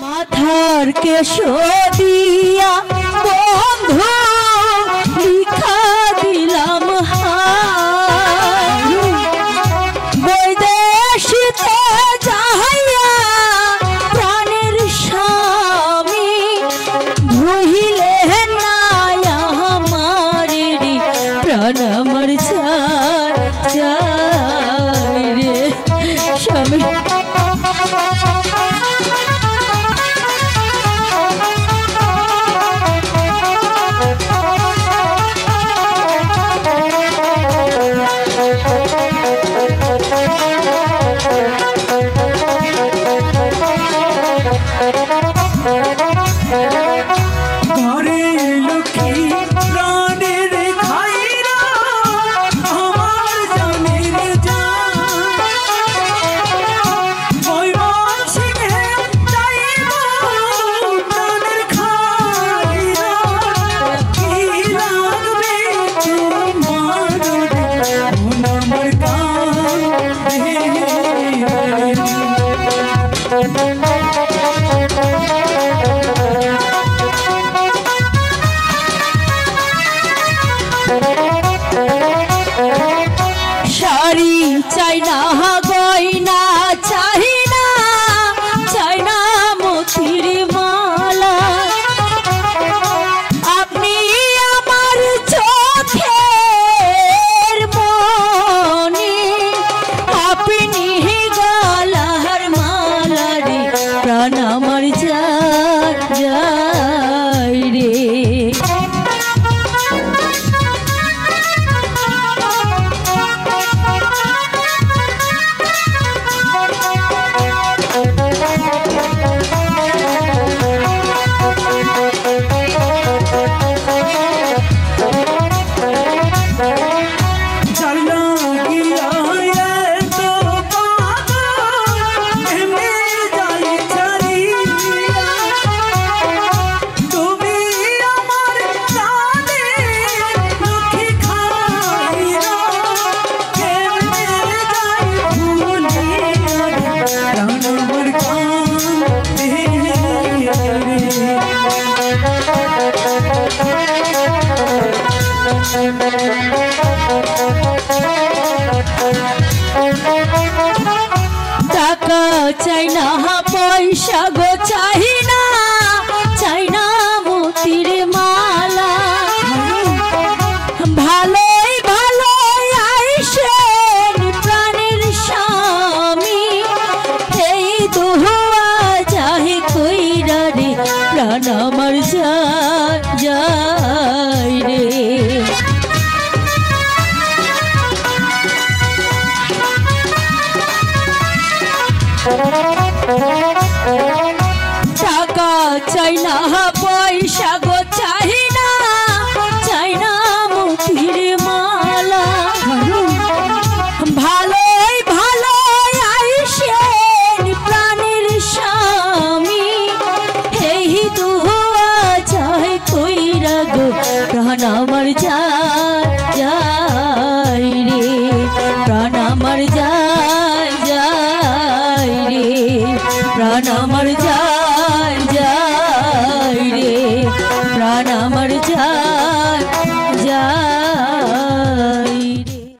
মাথার কেশ দিয়া বন্ধু লিখা দিলাম বৈদেশিতে যাইয়া প্রাণের স্বামী ভুইলে না আমার প্রাণ আমার চাই রে স্বামী। শাড়ি চাই না গয়না চাই না মতির মালা আপনি আমার চোখের মনি আপনি গলার মালা রে প্রাণ আমার যাই রে। টাকা চাই না পয়সা গো চাই না মতির মালা ভালোই ভালোই আইসেন প্রাণের স্বামী এই দোয়া চাহে কইরা রে প্রাণ আমার যাই রে। টাকা চাই না পয়সা গো চাই না মতির মালা ভালোই ভালোই আইসেন প্রাণের স্বামী এই দুয়া চাই কইরা গো প্রাণ আমার যাই রে প্রাণ আমার যাই।